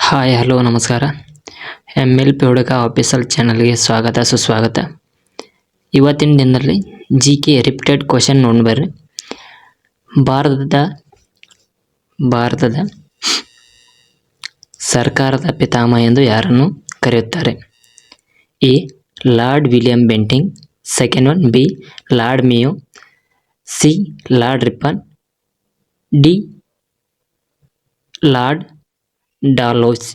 Hi hello ನಮಸ್ಕಾರ. MLP ಹುಡುಗ official ಚಾನಲ್ಗೆ ಸ್ವಾಗತ ಸುಸ್ವಾಗತ. ಇವತ್ತಿನ ದಿನದಲ್ಲಿ GK ರಿಪೀಟೆಡ್ ಕ್ವಶನ್ ನೋಡಿ ಬರ್ರಿ. ಭಾರತದ ಸರ್ಕಾರದ ಪಿತಾಮಹ ಎಂದು ಯಾರನ್ನು ಕರೆಯುತ್ತಾರೆ? A. Lord William Bentinck. Second one B. Lord Mayo. C. Lord Ripon. D. Lord Dalhousie.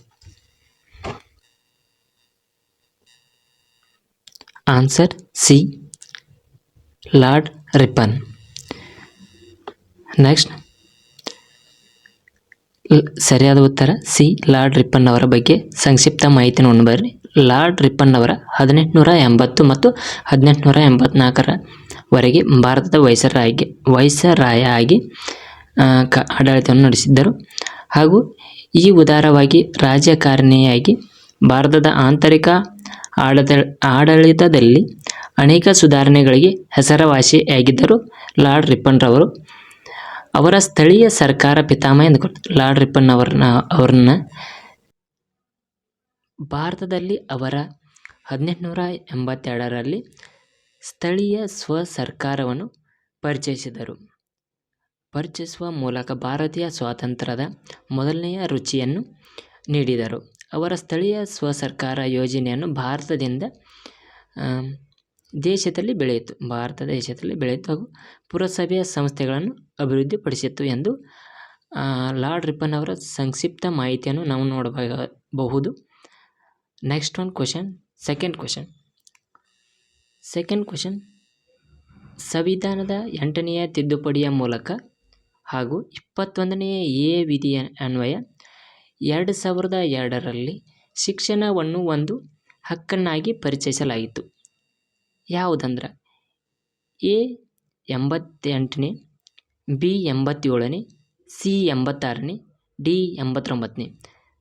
Answer C. Lord Ripon. Next ಸರಿಯಾದ ಉತ್ತರ ಸಿ. ಲಾರ್ಡ್ ರಿಪ್ಪನ್ ಅವರ ಬಗ್ಗೆ ಸಂಕ್ಷಿಪ್ತ ಮಾಹಿತಿ ನೋಡಿ ಬರ್ರಿ. ಲಾರ್ಡ್ ರಿಪ್ಪನ್ ಅವರ 1880 ಮತ್ತು 1884 ಭಾರತದ ವೈಸರಾಯ ಆಗಿ ಆಡಳಿತವನ್ನು ನಡೆಸಿದ್ದರು ಹಾಗೂ ಈ ಉದಾರವಾಗಿ ರಾಜಕಾರಣಿಯಾಗಿ ಭಾರತದ ಆಂತರಿಕ ಆಡಳಿತದಲ್ಲಿ ಅನೇಕ ಸುಧಾರಣೆಗಳಿಗೆ ಹೆಸರುವಾಸಿಯಾಗಿದ್ದರು. ಲಾರ್ಡ್ ರಿಪ್ಪನ್ ರವರು ಅವರ ಸ್ಥಳೀಯ ಸರ್ಕಾರ ಪಿತಾಮಹ ಎಂದು ಲಾರ್ಡ್ ರಿಪ್ಪನ್ ಅವರನ್ನ ಭಾರತದಲ್ಲಿ ಅವರ 1882 ಸ್ಥಳೀಯ ಸ್ವಸರ್ಕಾರವನ್ನು ಪರಿಚಯಿಸುವ ಮೂಲಕ ಭಾರತೀಯ ಸ್ವಾತಂತ್ರ್ಯದ ಮೊದಲನೆಯ ರುಚಿಯನ್ನು ನೀಡಿದರು. ಅವರ ಸ್ಥಳೀಯ ಸ್ವಸರ್ಕಾರ ಯೋಜನೆಯನ್ನು ಭಾರತ ದೇಶದಲ್ಲಿ ಬೆಳೆಯಿತು ಹಾಗೂ ಪುರಸಭೆಯ ಸಂಸ್ಥೆಗಳನ್ನು ಅಭಿವೃದ್ಧಿಪಡಿಸಿತು ಎಂದು ಲಾರ್ಡ್ ರಿಪ್ಪನ್ ಅವರ ಸಂಕ್ಷಿಪ್ತ ಮಾಹಿತಿಯನ್ನು ನಾವು ನೋಡಬಹುದು. Next one question, second question ಸಂವಿಧಾನದ 8ನೇ ತಿದ್ದುಪಡಿಯ ಮೂಲಕ ಹಾಗೂ 21ನೇ ಎ ವಿಧಿಯ ಅನ್ವಯ 2002 ಶಿಕ್ಷಣವನ್ನು ಒಂದು ಹಕ್ಕನ್ನಾಗಿ ಪರಿಚಯಿಸಲಾಯಿತು. ಯಾವುದಂದ್ರೆ ಎ 88ನೇ, ಬಿ 87ನೇ, ಸಿ 86ನೇ, ಡಿ 89ನೇ.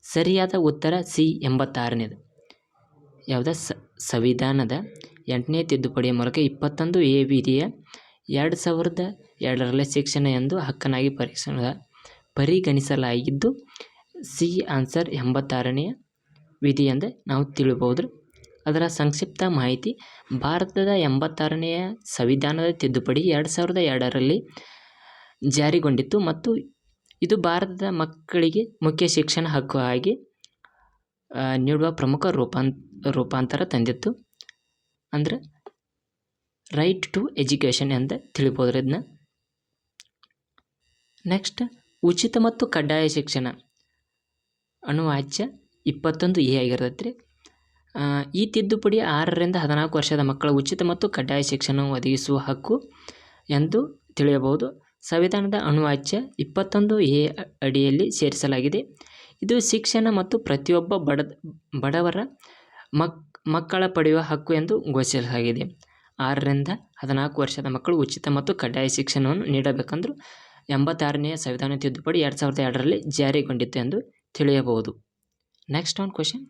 ಸರಿಯಾದ ಉತ್ತರ ಸಿ 86ನೇದು. ಸಂವಿಧಾನದ 8ನೇ ತಿದ್ದುಪಡಿಯ ಮೂಲಕ 21 ಎ ವಿಧಿಯ 2002 ಶಿಕ್ಷಣ ಎಂದು ಹಕ್ಕನ್ನಾಗಿ ಪರಿಗಣಿಸಲಾಗಿದ್ದು ಸಿ ಆನ್ಸರ್ 86ನೇ ವಿಧಿ ಎಂದು ನಾವು ತಿಳಿಬಹುದು. ಅದರ ಸಂಕ್ಷಿಪ್ತ ಮಾಹಿತಿ: ಭಾರತದ 86ನೇ ಸಂವಿಧಾನದ ತಿದ್ದುಪಡಿ 2002 ಜಾರಿಗೊಂಡಿತು ಮತ್ತು ಇದು ಭಾರತದ ಮಕ್ಕಳಿಗೆ ಮುಖ್ಯ ಶಿಕ್ಷಣ ಹಕ್ಕು ಆಗಿ ನೀಡುವ ಪ್ರಮುಖ ರೂಪಾಂತರ ತಂದಿತ್ತು. ಅಂದರೆ ರೈಟ್ ಟು ಎಜುಕೇಷನ್ ಎಂದು ತಿಳಿಬೋದು ಇದನ್ನ. ನೆಕ್ಸ್ಟ್, ಉಚಿತ ಮತ್ತು ಕಡ್ಡಾಯ ಶಿಕ್ಷಣ ಅನುವಾಚ್ಯ 21 ಎ ಆಗಿರ್ತೈತ್ರಿ. ಈ ತಿದ್ದುಪಡಿ 6 ರಿಂದ 14 ವರ್ಷದ ಮಕ್ಕಳ ಉಚಿತ ಮತ್ತು ಕಡ್ಡಾಯ ಶಿಕ್ಷಣವನ್ನು ಒದಗಿಸುವ ಹಕ್ಕು ಎಂದು ತಿಳಿಯಬಹುದು. ಸಂವಿಧಾನದ ಅನುವಾಚ್ಯ 21 ಎ ಅಡಿಯಲ್ಲಿ ಸೇರಿಸಲಾಗಿದೆ. ಇದು ಶಿಕ್ಷಣ ಮತ್ತು ಪ್ರತಿಯೊಬ್ಬ ಬಡವರ ಮಕ್ಕಳ ಪಡೆಯುವ ಹಕ್ಕು ಎಂದು ಘೋಷಿಸಲಾಗಿದೆ. 6 ರಿಂದ 14 ವರ್ಷದ ಮಕ್ಕಳು ಉಚಿತ ಮತ್ತು ಕಡ್ಡಾಯ ಶಿಕ್ಷಣವನ್ನು ನೀಡಬೇಕೆಂದು 86ನೇ ಸಂವಿಧಾನ ತಿದ್ದುಪಡಿ 2002 ಜಾರಿಗೊಂಡಿತ್ತು ಎಂದು ತಿಳಿಯಬಹುದು. Next one question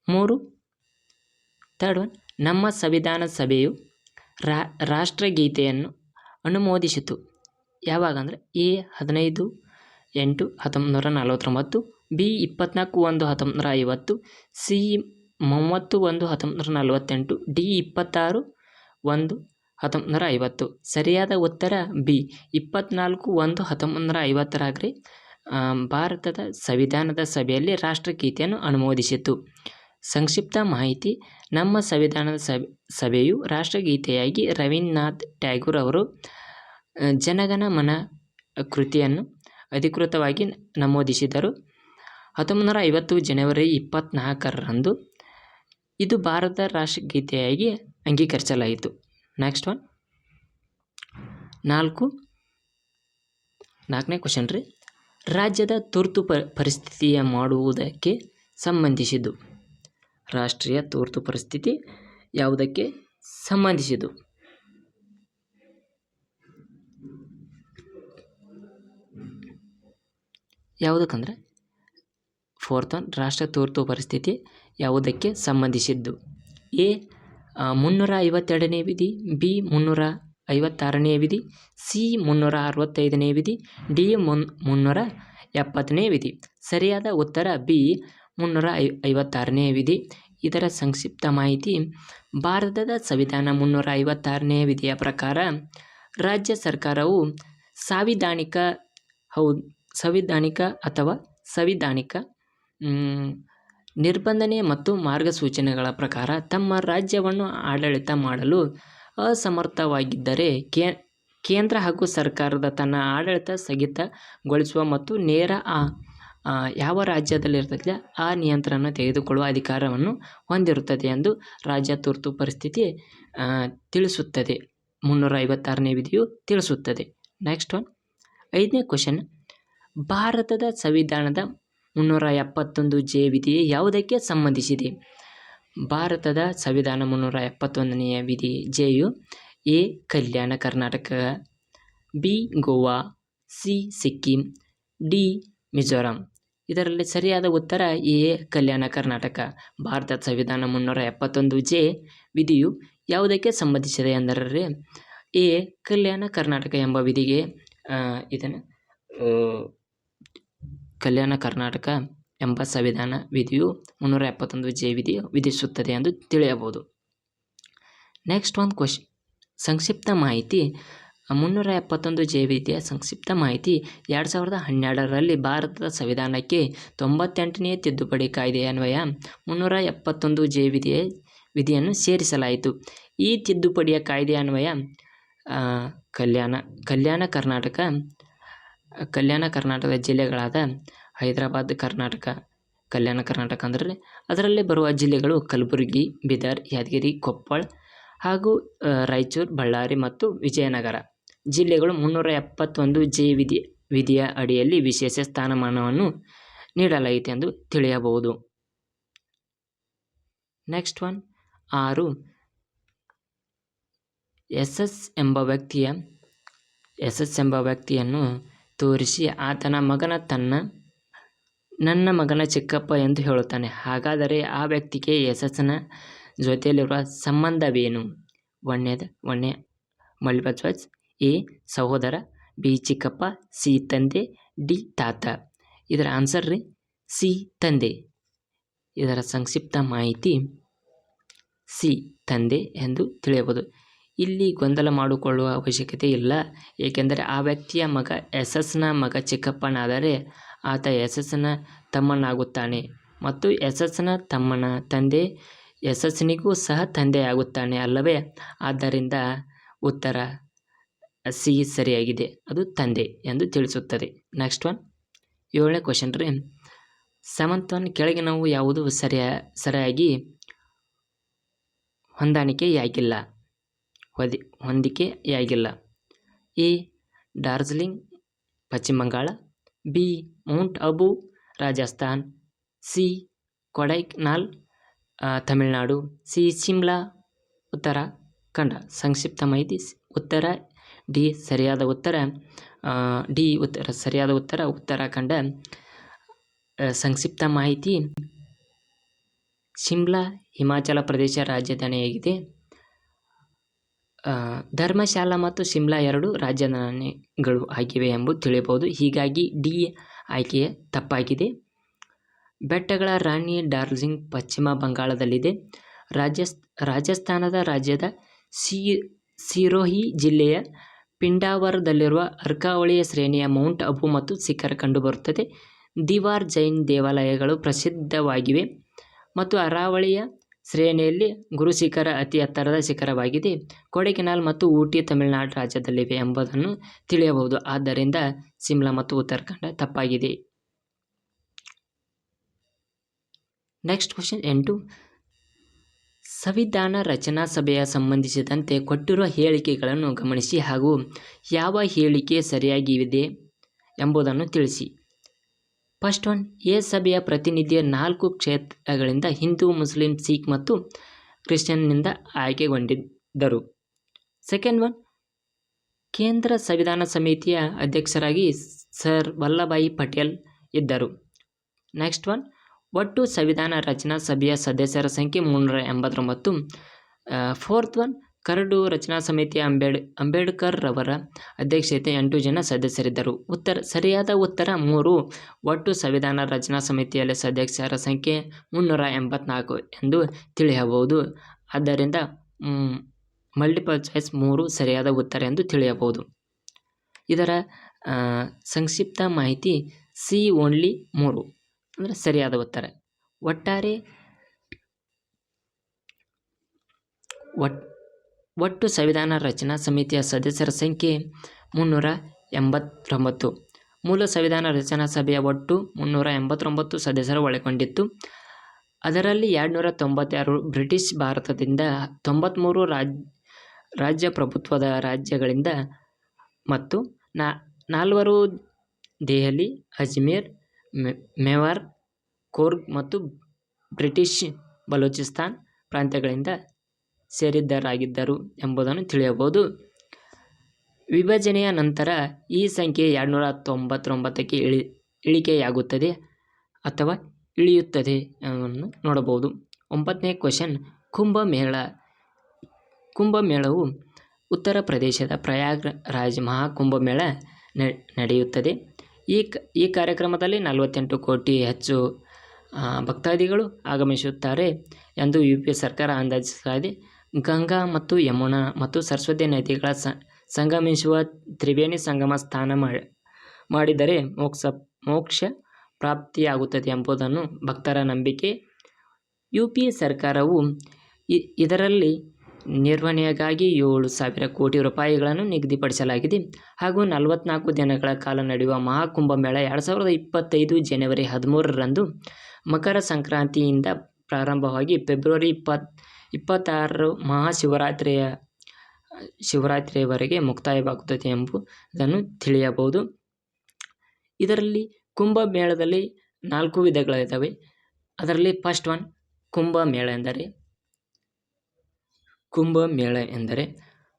3, third one. ನಮ್ಮ ಸಂವಿಧಾನ ಸಭೆಯು ರಾಷ್ಟ್ರಗೀತೆಯನ್ನು ಅನುಮೋದಿಸಿತು ಯಾವಾಗ ಅಂದರೆ ಎ 15/8/1949, ಬಿ 24/1/1950, ಸಿ 30/1/1948, ಡಿ 26/1/1950. ಸರಿಯಾದ ಉತ್ತರ ಬಿ 24/1/1950 ಭಾರತದ ಸಂವಿಧಾನದ ಸಭೆಯಲ್ಲಿ ರಾಷ್ಟ್ರಗೀತೆಯನ್ನು ಅನುಮೋದಿಸಿತು. ಸಂಕ್ಷಿಪ್ತ ಮಾಹಿತಿ: ನಮ್ಮ ಸಂವಿಧಾನದ ಸಭೆಯು ರಾಷ್ಟ್ರಗೀತೆಯಾಗಿ ರವೀಂದ್ರನಾಥ್ ಟ್ಯಾಗೂರ್ ಅವರು ಜನಗಣ ಮನ ಕೃತಿಯನ್ನು ಅಧಿಕೃತವಾಗಿ ನಮೂದಿಸಿದರು. 1950 ಜನವರಿ 24ರಂದು ಇದು ಭಾರತದ ರಾಷ್ಟ್ರಗೀತೆಯಾಗಿ ಅಂಗೀಕರಿಸಲಾಯಿತು. ನೆಕ್ಸ್ಟ್ ಒನ್ 4ನೇ ಕ್ವಶನ್ ರೀ. ರಾಜ್ಯದ ತುರ್ತು ಪರಿಸ್ಥಿತಿಯ ಮಾಡುವುದಕ್ಕೆ ಸಂಬಂಧಿಸಿದ್ದು. ರಾಷ್ಟ್ರೀಯ ತುರ್ತು ಪರಿಸ್ಥಿತಿ ಯಾವುದಕ್ಕೆ ಸಂಬಂಧಿಸಿದ್ದು? ಯಾವುದಕ್ಕಂದ್ರೆ ಫೋರ್ತ್ ಒನ್, ರಾಷ್ಟ್ರ ತುರ್ತು ಪರಿಸ್ಥಿತಿ ಯಾವುದಕ್ಕೆ ಸಂಬಂಧಿಸಿದ್ದು? ಎ 352ನೇ ವಿಧಿ, ಬಿ 356ನೇ ವಿಧಿ, ಸಿ 365ನೇ ವಿಧಿ, ಡಿ 382 370ನೇ ವಿಧಿ. ಸರಿಯಾದ ಉತ್ತರ ಬಿ 356ನೇ ವಿಧಿ. ಇದರ ಸಂಕ್ಷಿಪ್ತ ಮಾಹಿತಿ: ಭಾರತದ ಸಂವಿಧಾನ 356ನೇ ವಿಧಿಯ ಪ್ರಕಾರ ರಾಜ್ಯ ಸರ್ಕಾರವು ಸಂವಿಧಾನಿಕ ನಿರ್ಬಂಧನೆ ಮತ್ತು ಮಾರ್ಗಸೂಚನೆಗಳ ಪ್ರಕಾರ ತಮ್ಮ ರಾಜ್ಯವನ್ನು ಆಡಳಿತ ಮಾಡಲು ಅಸಮರ್ಥವಾಗಿದ್ದರೆ ಕೇಂದ್ರ ಹಾಗೂ ಸರ್ಕಾರದ ತನ್ನ ಆಡಳಿತ ಸ್ಥಗಿತಗೊಳಿಸುವ ಮತ್ತು ನೇರ ಯಾವ ರಾಜ್ಯದಲ್ಲಿರ್ತದೆ ಆ ನಿಯಂತ್ರಣ ತೆಗೆದುಕೊಳ್ಳುವ ಅಧಿಕಾರವನ್ನು ಹೊಂದಿರುತ್ತದೆ ಎಂದು ರಾಜ್ಯ ತುರ್ತು ಪರಿಸ್ಥಿತಿ ತಿಳಿಸುತ್ತದೆ. 356ನೇ ವಿಧಿಯು ತಿಳಿಸುತ್ತದೆ. ನೆಕ್ಸ್ಟ್ ಒನ್, 5ನೇ ಕ್ವಶನ್. ಭಾರತದ ಸಂವಿಧಾನದ 371J ವಿಧಿ ಯಾವುದಕ್ಕೆ ಸಂಬಂಧಿಸಿದೆ? ಭಾರತದ ಸಂವಿಧಾನ 371ನೇ ವಿಧಿ ಜೆಯು A Kalyana Karnataka, B Goa, C Sikkim, D Mizoram. ಇದರಲ್ಲಿ ಸರಿಯಾದ ಉತ್ತರ ಎ ಕಲ್ಯಾಣ ಕರ್ನಾಟಕ. ಭಾರತದ ಸಂವಿಧಾನ 371J ವಿಧಿಯು ಯಾವುದಕ್ಕೆ ಸಂಬಂಧಿಸಿದೆ ಎಂದರೆ ಎ ಕಲ್ಯಾಣ ಕರ್ನಾಟಕ ಎಂಬ ವಿಧಿಗೆ ಇದನ್ನು ಕಲ್ಯಾಣ ಕರ್ನಾಟಕ ಎಂಬ ಸಂವಿಧಾನ ವಿಧಿಯು 371J ವಿಧಿಯು ವಿಧಿಸುತ್ತದೆ ಎಂದು ತಿಳಿಯಬಹುದು. ನೆಕ್ಸ್ಟ್ ಒಂದು ಕ್ವಶನ್, ಸಂಕ್ಷಿಪ್ತ ಮಾಹಿತಿ. 371J ವಿಧಿಯ ಸಂಕ್ಷಿಪ್ತ ಮಾಹಿತಿ: 2012ರಲ್ಲಿ ಭಾರತದ ಸಂವಿಧಾನಕ್ಕೆ 98ನೇ ತಿದ್ದುಪಡಿ ಕಾಯ್ದೆಯ ಅನ್ವಯ 371J ವಿಧಿಯನ್ನು ಸೇರಿಸಲಾಯಿತು. ಈ ತಿದ್ದುಪಡಿಯ ಕಾಯ್ದೆಯ ಅನ್ವಯ ಕಲ್ಯಾಣ ಕರ್ನಾಟಕದ ಜಿಲ್ಲೆಗಳಾದ ಹೈದರಾಬಾದ್ ಕಲ್ಯಾಣ ಕರ್ನಾಟಕ ಅಂದರೆ ಅದರಲ್ಲಿ ಬರುವ ಜಿಲ್ಲೆಗಳು ಕಲಬುರಗಿ, ಬೀದರ್, ಯಾದಗಿರಿ, ಕೊಪ್ಪಳ ಹಾಗೂ ರಾಯಚೂರು, ಬಳ್ಳಾರಿ ಮತ್ತು ವಿಜಯನಗರ ಜಿಲ್ಲೆಗಳು 371J ವಿಧಿಯ ಅಡಿಯಲ್ಲಿ ವಿಶೇಷ ಸ್ಥಾನಮಾನವನ್ನು ನೀಡಲಾಯಿತು ಎಂದು ತಿಳಿಯಬಹುದು. Next one, 6. ಎಸ್ ಎಂಬ ವ್ಯಕ್ತಿಯನ್ನು ತೋರಿಸಿ ಆತನ ಮಗನ ನನ್ನ ಮಗನ ಚಿಕ್ಕಪ್ಪ ಎಂದು ಹೇಳುತ್ತಾನೆ. ಹಾಗಾದರೆ ಆ ವ್ಯಕ್ತಿಗೆ ಎಸ್ನ ಜೊತೆಯಲ್ಲಿರುವ ಸಂಬಂಧವೇನು? ಒಳ್ಳೆಯ ಮಲ್ಟಿಪಲ್ ಚಾಯ್ಸ್: ಎ ಸಹೋದರ, ಬಿ ಚಿಕ್ಕಪ್ಪ, ಸಿ ತಂದೆ, ಡಿ ತಾತ. ಇದರ ಆನ್ಸರ್ ರೀ ಸಿ ತಂದೆ. ಇದರ ಸಂಕ್ಷಿಪ್ತ ಮಾಹಿತಿ ಸಿ ತಂದೆ ಎಂದು ತಿಳಿಯಬಹುದು. ಇಲ್ಲಿ ಗೊಂದಲ ಮಾಡಿಕೊಳ್ಳುವ ಅವಶ್ಯಕತೆ ಇಲ್ಲ, ಏಕೆಂದರೆ ಆ ವ್ಯಕ್ತಿಯ ಮಗ ಎಸ್ನ ಮಗ ಚಿಕ್ಕಪ್ಪನಾದರೆ ಆತ ಎಸ್ನ ತಮ್ಮನಾಗುತ್ತಾನೆ ಮತ್ತು ಎಸ್ನ ತಮ್ಮನ ತಂದೆ ಎಸ್ನಿಗೂ ಸಹ ತಂದೆಯಾಗುತ್ತಾನೆ ಅಲ್ಲವೇ? ಆದ್ದರಿಂದ ಉತ್ತರ ಸಿ ಸರಿಯಾಗಿದೆ, ಅದು ತಂದೆ ಎಂದು ತಿಳಿಸುತ್ತದೆ. ನೆಕ್ಸ್ಟ್ ಒನ್, 7ನೇ ಕ್ವಶನ್ ರೀ. 7th ಒನ್, ಕೆಳಗಿನವು ಯಾವುದು ಸರಿಯಾಗಿ ಹೊಂದಿಕೆಯಾಗಿಲ್ಲ? A Darjeeling Paschim Bangal, B mount Abu Rajasthan, C Kodaikanal Tamil Nadu, C Shimla Uttarakhand. ಸಂಕ್ಷಿಪ್ತ ಮಾಹಿತಿ: ಉತ್ತರ ಡಿ ಸರಿಯಾದ ಉತ್ತರ. ಸರಿಯಾದ ಉತ್ತರ ಉತ್ತರಾಖಂಡ. ಸಂಕ್ಷಿಪ್ತ ಮಾಹಿತಿ: ಶಿಮ್ಲಾ ಹಿಮಾಚಲ ಪ್ರದೇಶ ರಾಜಧಾನಿಯಾಗಿದೆ. ಧರ್ಮಶಾಲಾ ಮತ್ತು ಶಿಮ್ಲಾ 2 ರಾಜಧಾನಿಗಳು ಆಗಿವೆ ಎಂಬುದು ತಿಳಿಯಬಹುದು. ಹೀಗಾಗಿ ಡಿ ಆಯ್ಕೆಯ ತಪ್ಪಾಗಿದೆ. ಬೆಟ್ಟಗಳ ರಾಣಿ ಡಾರ್ಜಿಲಿಂಗ್ ಪಶ್ಚಿಮ ಬಂಗಾಳದಲ್ಲಿದೆ. ರಾಜಸ್ಥಾನದ ರಾಜ್ಯದ ಸಿರೋಹಿ ಜಿಲ್ಲೆಯ ಪಿಂಡಾವರದಲ್ಲಿರುವ ಅರ್ಕಾವಳಿಯ ಶ್ರೇಣಿಯ ಮೌಂಟ್ ಅಬು ಮತ್ತು ಶಿಖರ ಕಂಡುಬರುತ್ತದೆ. ದಿವಾರ್ ಜೈನ್ ದೇವಾಲಯಗಳು ಪ್ರಸಿದ್ಧವಾಗಿವೆ ಮತ್ತು ಅರಾವಳಿಯ ಶ್ರೇಣಿಯಲ್ಲಿ ಗುರುಶಿಖರ ಅತಿ ಎತ್ತರದ ಶಿಖರವಾಗಿದೆ. ಕೊಡೈಕೆನಾಲ್ ಮತ್ತು ಊಟಿ ತಮಿಳುನಾಡು ರಾಜ್ಯದಲ್ಲಿವೆ ಎಂಬುದನ್ನು ತಿಳಿಯಬಹುದು. ಆದ್ದರಿಂದ ಶಿಮ್ಲಾ ಮತ್ತು ಉತ್ತರಾಖಂಡ ತಪ್ಪಾಗಿದೆ. Next question 8. ಸಂವಿಧಾನ ರಚನಾ ಸಭೆಯ ಸಂಬಂಧಿಸಿದಂತೆ ಕೊಟ್ಟಿರುವ ಹೇಳಿಕೆಗಳನ್ನು ಗಮನಿಸಿ ಹಾಗೂ ಯಾವ ಹೇಳಿಕೆ ಸರಿಯಾಗಿದೆ ಎಂಬುದನ್ನು ತಿಳಿಸಿ. ಫಸ್ಟ್ ಒನ್, ಎ ಸಭೆಯ ಪ್ರತಿನಿಧಿ 4 ಕ್ಷೇತ್ರಗಳಿಂದ ಹಿಂದೂ, ಮುಸ್ಲಿಂ, ಸಿಖ್ ಮತ್ತು ಕ್ರಿಶ್ಚಿಯನ್ನಿಂದ ಆಯ್ಕೆಗೊಂಡಿದ್ದರು. ಸೆಕೆಂಡ್ ಒನ್, ಕೇಂದ್ರ ಸಂವಿಧಾನ ಸಮಿತಿಯ ಅಧ್ಯಕ್ಷರಾಗಿ ಸರ್ ವಲ್ಲಭಭಾಯಿ ಪಟೇಲ್ ಇದ್ದರು. ನೆಕ್ಸ್ಟ್ ಒನ್, ಒಟ್ಟು ಸಂವಿಧಾನ ರಚನಾ ಸಭೆಯ ಸದಸ್ಯರ ಸಂಖ್ಯೆ 389. ಫೋರ್ತ್ ಒನ್, ಕರಡು ರಚನಾ ಸಮಿತಿಯ ಅಂಬೇಡ್ಕರ್ ರವರ ಅಧ್ಯಕ್ಷತೆ 8 ಜನ ಸದಸ್ಯರಿದ್ದರು. ಸರಿಯಾದ ಉತ್ತರ 3. ಒಟ್ಟು ಸಂವಿಧಾನ ರಚನಾ ಸಮಿತಿಯಲ್ಲಿ ಸದಸ್ಯರ ಸಂಖ್ಯೆ 384 ಎಂದು ತಿಳಿಯಬಹುದು. ಆದ್ದರಿಂದ ಮಲ್ಟಿಪಲ್ ಚಾಯ್ಸ್ 3 ಸರಿಯಾದ ಉತ್ತರ ಎಂದು ತಿಳಿಯಬಹುದು. ಇದರ ಸಂಕ್ಷಿಪ್ತ ಮಾಹಿತಿ ಸಿ ಓನ್ಲಿ 3 ಅಂದರೆ ಸರಿಯಾದ ಉತ್ತರ. ಒಟ್ಟು ಸಂವಿಧಾನ ರಚನಾ ಸಮಿತಿಯ ಸದಸ್ಯರ ಸಂಖ್ಯೆ 389. ಮೂಲ ಸಂವಿಧಾನ ರಚನಾ ಸಭೆಯ ಒಟ್ಟು 389 ಸದಸ್ಯರು ಒಳಗೊಂಡಿತ್ತು. ಅದರಲ್ಲಿ 296 ಬ್ರಿಟಿಷ್ ಭಾರತದಿಂದ, 93 ರಾಜ್ಯಪ್ರಭುತ್ವದ ರಾಜ್ಯಗಳಿಂದ ಮತ್ತು 4 ದೆಹಲಿ, ಅಜ್ಮೀರ್, ಮೇವಾರ್, ಕೂರ್ಗ್ ಮತ್ತು ಬ್ರಿಟಿಷ್ ಬಲೂಚಿಸ್ತಾನ್ ಪ್ರಾಂತ್ಯಗಳಿಂದ ಸೇರಿದ್ದರಾಗಿದ್ದರು ಎಂಬುದನ್ನು ತಿಳಿಯಬಹುದು. ವಿಭಜನೆಯ ನಂತರ ಈ ಸಂಖ್ಯೆ 299ಕ್ಕೆ ಇಳಿಕೆಯಾಗುತ್ತದೆ ಅಥವಾ ಇಳಿಯುತ್ತದೆ ಎಂಬುದನ್ನು ನೋಡಬಹುದು. 9ನೇ ಕ್ವೆಶ್ಚನ್. ಕುಂಭಮೇಳವು ಉತ್ತರ ಪ್ರದೇಶದ ಪ್ರಯಾಗ್ರಾಜ್ ಮಹಾಕುಂಭಮೇಳ ನಡೆಯುತ್ತದೆ. ಈ ಕಾರ್ಯಕ್ರಮದಲ್ಲಿ 48 ಕೋಟಿ ಹೆಚ್ಚು ಭಕ್ತಾದಿಗಳು ಆಗಮಿಸುತ್ತಾರೆ ಎಂದು UP ಸರ್ಕಾರ ಅಂದಾಜಿಸಿದೆ. ಗಂಗಾ ಮತ್ತು ಯಮುನಾ ಮತ್ತು ಸರಸ್ವತಿ ನದಿಗಳ ಸಂಗಮಿಸುವ ತ್ರಿವೇಣಿ ಸಂಗಮ ಸ್ನಾನ ಮಾಡಿದರೆ ಮೋಕ್ಷ ಪ್ರಾಪ್ತಿಯಾಗುತ್ತದೆ ಎಂಬುದನ್ನು ಭಕ್ತರ ನಂಬಿಕೆ. UP ಸರ್ಕಾರವು ಇದರಲ್ಲಿ ನಿರ್ವಹಣೆಗಾಗಿ 7,000 ಕೋಟಿ ರೂಪಾಯಿಗಳನ್ನು ನಿಗದಿಪಡಿಸಲಾಗಿದೆ. ಹಾಗೂ 44 ದಿನಗಳ ಕಾಲ ನಡೆಯುವ ಮಹಾಕುಂಭಮೇಳ 2025 ಜನವರಿ 13ರಂದು ಮಕರ ಸಂಕ್ರಾಂತಿಯಿಂದ ಪ್ರಾರಂಭವಾಗಿ ಫೆಬ್ರವರಿ 26 ಶಿವರಾತ್ರಿಯವರೆಗೆ ಮುಕ್ತಾಯವಾಗುತ್ತದೆ ಎಂಬುದನ್ನು ತಿಳಿಯಬಹುದು. ಇದರಲ್ಲಿ ಕುಂಭಮೇಳದಲ್ಲಿ 4 ವಿಧಗಳಿದ್ದಾವೆ. ಅದರಲ್ಲಿ ಫಸ್ಟ್ ಒನ್ ಕುಂಭಮೇಳ ಎಂದರೆ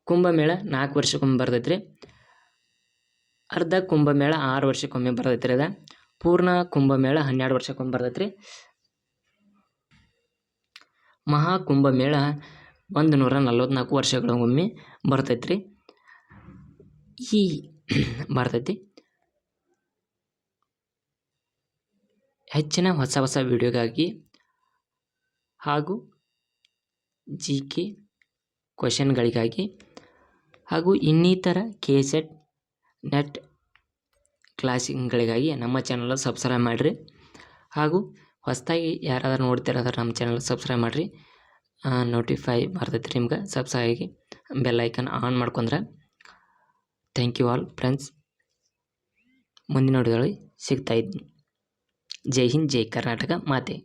ಕುಂಭಮೇಳ 4 ವರ್ಷಕ್ಕೊಮ್ಮೆ ಬರ್ತೈತ್ರಿ. ಅರ್ಧ ಕುಂಭಮೇಳ 6 ವರ್ಷಕ್ಕೊಮ್ಮೆ ಬರ್ತೈತ್ರಿ. ಅದ ಪೂರ್ಣ ಕುಂಭಮೇಳ 12 ವರ್ಷಕ್ಕೊಮ್ಮೆ ಬರ್ತೈತ್ರಿ. ಮಹಾಕುಂಭಮೇಳ 144 ವರ್ಷಗಳಿಗೊಮ್ಮೆ ಬರ್ತೈತ್ರಿ. ಹೆಚ್ಚಿನ ಹೊಸ ವಿಡಿಯೋಗಾಗಿ ಹಾಗೂ GK ಕ್ವೆಶ್ಚನ್ಗಳಿಗಾಗಿ ಹಾಗೂ ಇನ್ನಿತರ KSET ನೆಟ್ ಕ್ಲಾಸಿಂಗ್ಗಳಿಗಾಗಿ ನಮ್ಮ ಚಾನಲ್ ಸಬ್ಸ್ಕ್ರೈಬ್ ಮಾಡಿರಿ. ಹಾಗೂ ಹೊಸದಾಗಿ ಯಾರಾದರೂ ನೋಡ್ತಿರೋದ್ರೆ ನಮ್ಮ ಚಾನಲ್ ಸಬ್ಸ್ಕ್ರೈಬ್ ಮಾಡಿರಿ. ನೋಟಿಫೈ ಬರ್ತೈತೆ ನಿಮ್ಗೆ. ಸಬ್ಸ್ಕ್ರೈಬ್ ಆಗಿ ಬೆಲ್ ಐಕನ್ ಆನ್ ಮಾಡ್ಕೊಂಡ್ರೆ. Thank you all friends. ಮುಂದಿನ ವಿಡಿಯೋದಲ್ಲಿ ಸಿಗ್ತಾ ಇದ್ದೀನಿ. ಜೈ ಹಿಂದ್, ಜೈ ಕರ್ನಾಟಕ ಮಾತೆ.